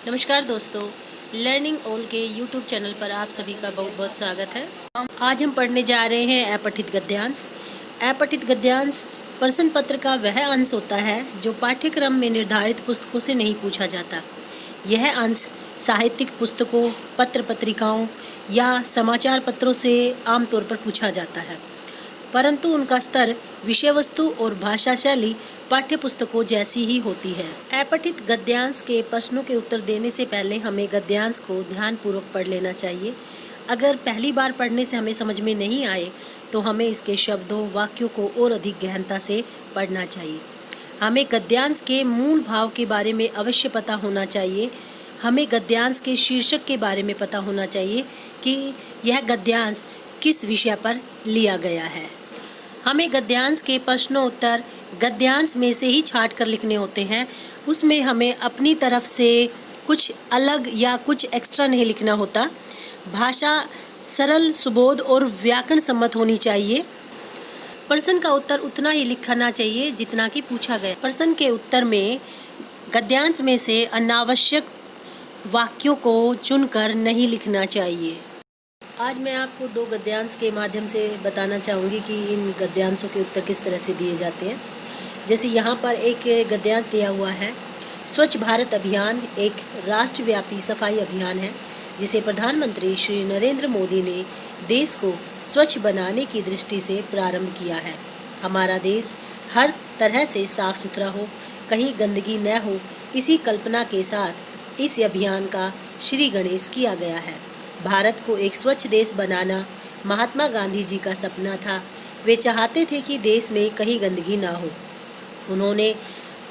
नमस्कार दोस्तों, learning all के यूट्यूब चैनल पर आप सभी का बहुत बहुत स्वागत है। आज हम पढ़ने जा रहे हैं अपठित गद्यांश। अपठित गद्यांश प्रश्न पत्र का वह अंश होता है जो पाठ्यक्रम में निर्धारित पुस्तकों से नहीं पूछा जाता। यह अंश साहित्यिक पुस्तकों, पत्र पत्रिकाओं या समाचार पत्रों से आमतौर पर पूछा जाता है, परंतु उनका स्तर, विषय वस्तु और भाषा शैली पाठ्य पुस्तकों जैसी ही होती है। अपठित गद्यांश के प्रश्नों के उत्तर देने से पहले हमें गद्यांश को ध्यानपूर्वक पढ़ लेना चाहिए। अगर पहली बार पढ़ने से हमें समझ में नहीं आए तो हमें इसके शब्दों, वाक्यों को और अधिक गहनता से पढ़ना चाहिए। हमें गद्यांश के मूल भाव के बारे में अवश्य पता होना चाहिए। हमें गद्यांश के शीर्षक के बारे में पता होना चाहिए कि यह गद्यांश किस विषय पर लिया गया है। हमें गद्यांश के प्रश्नोत्तर गद्यांश में से ही छांट कर लिखने होते हैं। उसमें हमें अपनी तरफ से कुछ अलग या कुछ एक्स्ट्रा नहीं लिखना होता। भाषा सरल, सुबोध और व्याकरण सम्मत होनी चाहिए। प्रश्न का उत्तर उतना ही लिखना चाहिए जितना कि पूछा गया। प्रश्न के उत्तर में गद्यांश में से अनावश्यक वाक्यों को चुनकर नहीं लिखना चाहिए। आज मैं आपको दो गद्यांश के माध्यम से बताना चाहूँगी कि इन गद्यांशों के उत्तर किस तरह से दिए जाते हैं। जैसे यहाँ पर एक गद्यांश दिया हुआ है, स्वच्छ भारत अभियान एक राष्ट्रव्यापी सफाई अभियान है जिसे प्रधानमंत्री श्री नरेंद्र मोदी ने देश को स्वच्छ बनाने की दृष्टि से प्रारंभ किया है। हमारा देश हर तरह से साफ सुथरा हो, कहीं गंदगी न हो, इसी कल्पना के साथ इस अभियान का श्री गणेश किया गया है। भारत को एक स्वच्छ देश बनाना महात्मा गांधी जी का सपना था। वे चाहते थे कि देश में कहीं गंदगी ना हो। उन्होंने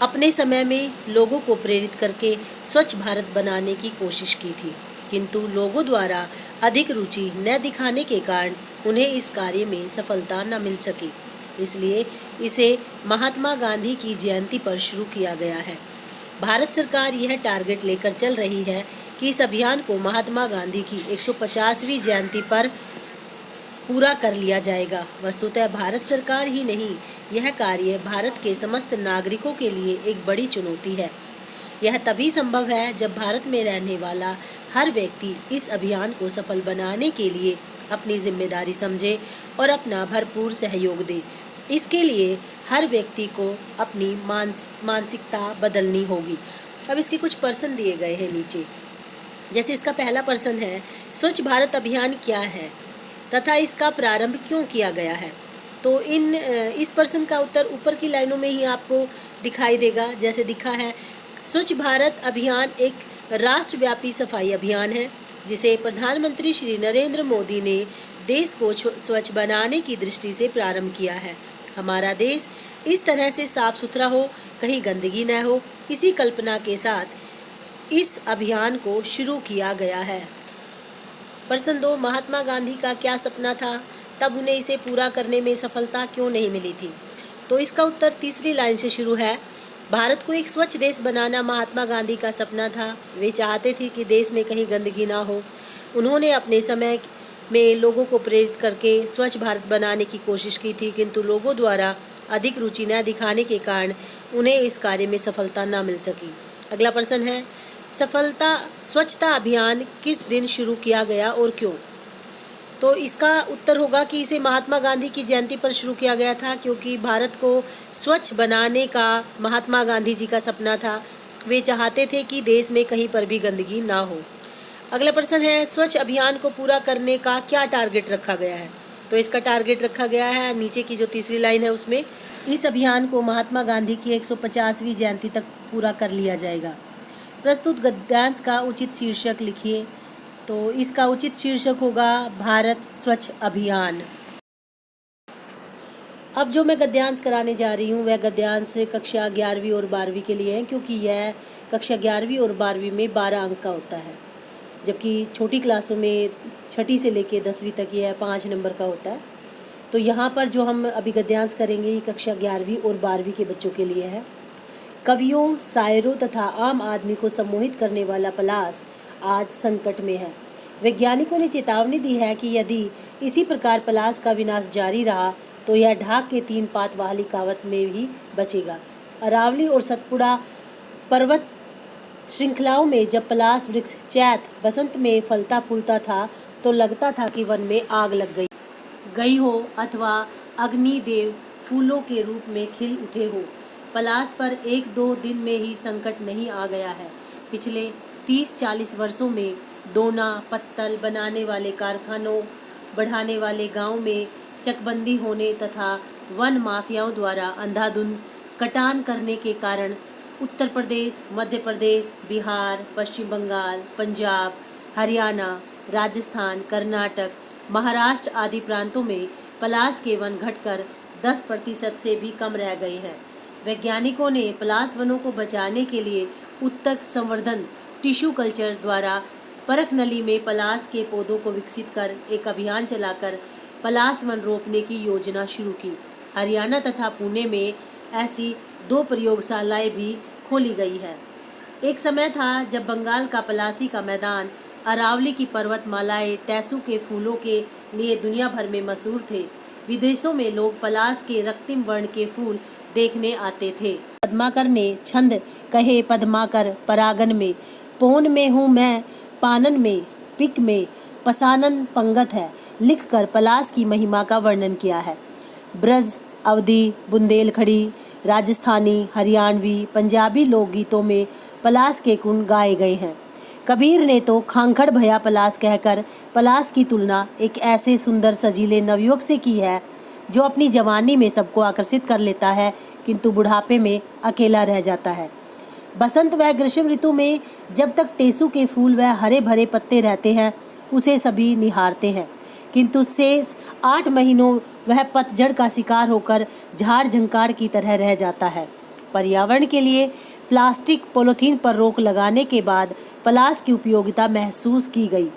अपने समय में लोगों को प्रेरित करके स्वच्छ भारत बनाने की कोशिश की थी, किंतु लोगों द्वारा अधिक रुचि न दिखाने के कारण उन्हें इस कार्य में सफलता न मिल सकी। इसलिए इसे महात्मा गांधी की जयंती पर शुरू किया गया है। भारत सरकार यह टारगेट लेकर चल रही है कि इस अभियान को महात्मा गांधी की 150वीं जयंती पर पूरा कर लिया जाएगा। वस्तुतः भारत सरकार ही नहीं, यह कार्य भारत के समस्त नागरिकों के लिए एक बड़ी चुनौती है। यह तभी संभव है जब भारत में रहने वाला हर व्यक्ति इस अभियान को सफल बनाने के लिए अपनी जिम्मेदारी समझे और अपना भरपूर सहयोग दे। इसके लिए हर व्यक्ति को अपनी मानसिकता बदलनी होगी। अब इसके कुछ प्रश्न दिए गए हैं नीचे। जैसे इसका पहला प्रश्न है, स्वच्छ भारत अभियान क्या है तथा इसका प्रारंभ क्यों किया गया है। तो इस प्रश्न का उत्तर ऊपर की लाइनों में ही आपको दिखाई देगा। जैसे दिखा है, स्वच्छ भारत अभियान एक राष्ट्रव्यापी सफाई अभियान है जिसे प्रधानमंत्री श्री नरेंद्र मोदी ने देश को स्वच्छ बनाने की दृष्टि से प्रारंभ किया है। हमारा देश इस तरह से साफ सुथरा हो, कहीं गंदगी न हो, इसी कल्पना के साथ इस अभियान को शुरू किया गया है। प्रश्न 2, महात्मा गांधी का क्या सपना था, तब उन्हें इसे पूरा करने में सफलता क्यों नहीं मिली थी। तो इसका उत्तर तीसरी लाइन से शुरू है। भारत को एक स्वच्छ देश बनाना महात्मा गांधी का सपना था। वे चाहते थे कि देश में कहीं गंदगी ना हो। उन्होंने अपने समय में लोगों को प्रेरित करके स्वच्छ भारत बनाने की कोशिश की थी, किंतु लोगों द्वारा अधिक रुचि न दिखाने के कारण उन्हें इस कार्य में सफलता न मिल सकी। अगला प्रश्न है, स्वच्छता अभियान किस दिन शुरू किया गया और क्यों। तो इसका उत्तर होगा कि इसे महात्मा गांधी की जयंती पर शुरू किया गया था, क्योंकि भारत को स्वच्छ बनाने का महात्मा गांधी जी का सपना था। वे चाहते थे कि देश में कहीं पर भी गंदगी ना हो। अगला प्रश्न है, स्वच्छ अभियान को पूरा करने का क्या टारगेट रखा गया है। तो इसका टारगेट रखा गया है नीचे की जो तीसरी लाइन है उसमें, इस अभियान को महात्मा गांधी की 150वीं जयंती तक पूरा कर लिया जाएगा। प्रस्तुत गद्यांश का उचित शीर्षक लिखिए। तो इसका उचित शीर्षक होगा भारत स्वच्छ अभियान। अब जो मैं गद्यांश कराने जा रही हूँ वह गद्यांश कक्षा 11वीं और 12वीं के लिए है, क्योंकि यह कक्षा 11वीं और 12वीं में 12 अंक का होता है, जबकि छोटी क्लासों में 6ठी से लेकर 10वीं तक यह 5 नंबर का होता है। तो यहाँ पर जो हम अभी गद्यांश करेंगे ये कक्षा 11वीं और 12वीं के बच्चों के लिए है। कवियों, शायरों तथा आम आदमी को सम्मोहित करने वाला पलाश आज संकट में है। वैज्ञानिकों ने चेतावनी दी है कि यदि इसी प्रकार पलाश का विनाश जारी रहा तो यह ढाक के 3 पात वाली कहावत में भी बचेगा। अरावली और सतपुड़ा पर्वत श्रृंखलाओं में जब पलास वृक्ष चैत बसंत में फलता फूलता था तो लगता था कि वन में आग लग गई हो अथवा अग्निदेव फूलों के रूप में खिल उठे हो। पलास पर 1-2 दिन में ही संकट नहीं आ गया है। पिछले 30-40 वर्षों में दोना पत्तल बनाने वाले कारखानों बढ़ाने वाले गांव में चकबंदी होने तथा वन माफियाओं द्वारा अंधाधुंध कटान करने के कारण उत्तर प्रदेश, मध्य प्रदेश, बिहार, पश्चिम बंगाल, पंजाब, हरियाणा, राजस्थान, कर्नाटक, महाराष्ट्र आदि प्रांतों में पलास के वन घटकर 10% से भी कम रह गए हैं। वैज्ञानिकों ने पलास वनों को बचाने के लिए उत्तक संवर्धन टिश्यू कल्चर द्वारा परख नली में पलास के पौधों को विकसित कर एक अभियान चलाकर पलास वन रोपने की योजना शुरू की। हरियाणा तथा पुणे में ऐसी 2 प्रयोगशालाएं भी खोली गई है। एक समय था जब बंगाल का पलासी का मैदान, अरावली की पर्वतमालाएं टेसू के फूलों के लिए दुनिया भर में मशहूर थे। विदेशों में लोग पलास के रक्तिम वर्ण के फूल देखने आते थे। पद्माकर ने छंद कहे पद्माकर परागन में, पौन में हूँ मैं पानन में, पिक में पसानन पंगत है, लिखकर पलास की महिमा का वर्णन किया है। ब्रज, अवधी, बुंदेलखड़ी, राजस्थानी, हरियाणवी, पंजाबी लोकगीतों में पलास के गुण गाए गए हैं। कबीर ने तो खांखड़ भया पलास कहकर पलास की तुलना एक ऐसे सुंदर सजीले नवयुवक से की है जो अपनी जवानी में सबको आकर्षित कर लेता है किंतु बुढ़ापे में अकेला रह जाता है। बसंत व ग्रीष्म ऋतु में जब तक टेसू के फूल व हरे भरे पत्ते रहते हैं उसे सभी निहारते हैं, किंतु शेष 8 महीनों वह पतझड़ का शिकार होकर झाड़ झंकार की तरह रह जाता है। पर्यावरण के लिए प्लास्टिक पॉलीथीन पर रोक लगाने के बाद पलास की उपयोगिता महसूस की गई,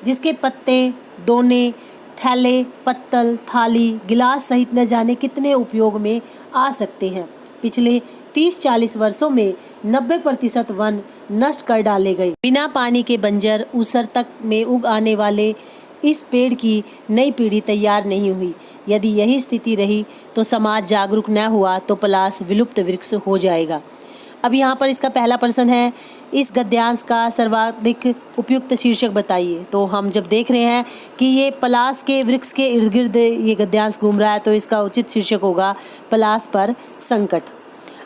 जिसके पत्ते, दोने, थैले, पत्तल, थाली, गिलास सहित न जाने कितने उपयोग में आ सकते हैं। पिछले 30-40 वर्षों में 90% वन नष्ट कर डाले गए। बिना पानी के बंजर ऊसर तक में उग आने वाले इस पेड़ की नई पीढ़ी तैयार नहीं हुई। यदि यही स्थिति रही तो समाज जागरूक न हुआ तो पलास विलुप्त वृक्ष हो जाएगा। अब यहाँ पर इसका पहला प्रश्न है, इस गद्यांश का सर्वाधिक उपयुक्त शीर्षक बताइए। तो हम जब देख रहे हैं कि ये पलास के वृक्ष के इर्द गिर्द ये गद्यांश घूम रहा है तो इसका उचित शीर्षक होगा पलास पर संकट।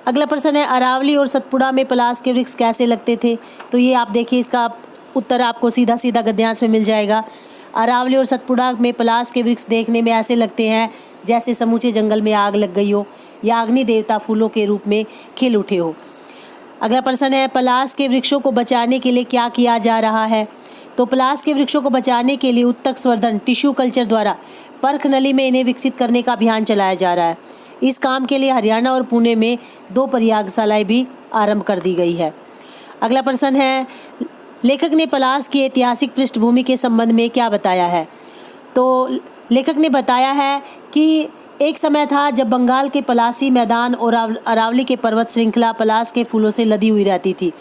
अगला प्रश्न है, अरावली और सतपुड़ा में पलास के वृक्ष कैसे लगते थे? तो ये आप देखिए, इसका उत्तर आपको सीधा सीधा गद्यांश में मिल जाएगा। अरावली और सतपुड़ा में पलास के वृक्ष देखने में ऐसे लगते हैं जैसे समूचे जंगल में आग लग गई हो या अग्नि देवता फूलों के रूप में खिल उठे हो। अगला प्रश्न है, पलास के वृक्षों को बचाने के लिए क्या किया जा रहा है? तो पलास के वृक्षों को बचाने के लिए उत्तक संवर्धन टिश्यू कल्चर द्वारा परख नली में इन्हें विकसित करने का अभियान चलाया जा रहा है। इस काम के लिए हरियाणा और पुणे में 2 प्रयोगशालाएं भी आरंभ कर दी गई है। अगला प्रश्न है, लेखक ने पलास की ऐतिहासिक पृष्ठभूमि के संबंध में क्या बताया है? तो लेखक ने बताया है कि एक समय था जब बंगाल के पलासी मैदान और अरावली के पर्वत श्रृंखला पलास के फूलों से लदी हुई रहती थी,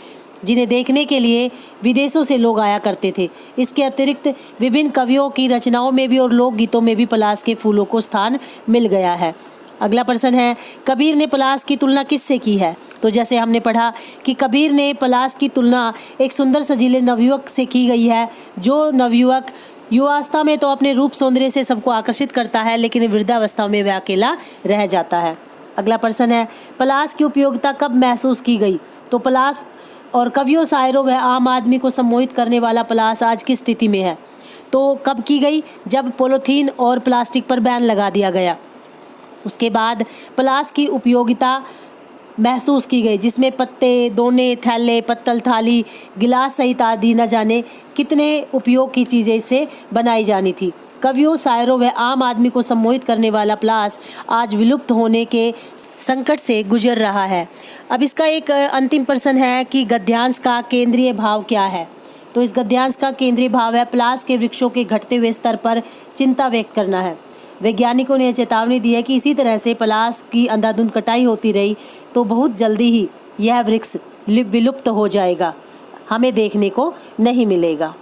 जिन्हें देखने के लिए विदेशों से लोग आया करते थे। इसके अतिरिक्त विभिन्न कवियों की रचनाओं में भी और लोकगीतों में भी पलास के फूलों को स्थान मिल गया है। अगला प्रश्न है, कबीर ने पलास की तुलना किससे की है? तो जैसे हमने पढ़ा कि कबीर ने पलास की तुलना एक सुंदर सजीले नवयुवक से की गई है, जो नवयुवक युवावस्था में तो अपने रूप सौंदर्य से सबको आकर्षित करता है, लेकिन वृद्धावस्था में वह अकेला रह जाता है। अगला प्रश्न है, पलास की उपयोगिता कब महसूस की गई? तो पलास और कवियों, शायरों व आम आदमी को सम्मोहित करने वाला पलास आज की स्थिति में है। तो कब की गई? जब पॉलीथीन और प्लास्टिक पर बैन लगा दिया गया। उसके बाद पलास की उपयोगिता महसूस की गई, जिसमें पत्ते, दोने, थैले, पत्तल, थाली, गिलास सहित आदि न जाने कितने उपयोग की चीज़ें इससे बनाई जानी थी। कवियों, शायरों व आम आदमी को सम्मोहित करने वाला पलास आज विलुप्त होने के संकट से गुजर रहा है। अब इसका एक अंतिम प्रश्न है कि गद्यांश का केंद्रीय भाव क्या है? तो इस गद्यांश का केंद्रीय भाव है पलास के वृक्षों के घटते हुए स्तर पर चिंता व्यक्त करना है। वैज्ञानिकों ने चेतावनी दी है कि इसी तरह से पलास की अंधाधुंध कटाई होती रही तो बहुत जल्दी ही यह वृक्ष विलुप्त हो जाएगा, हमें देखने को नहीं मिलेगा।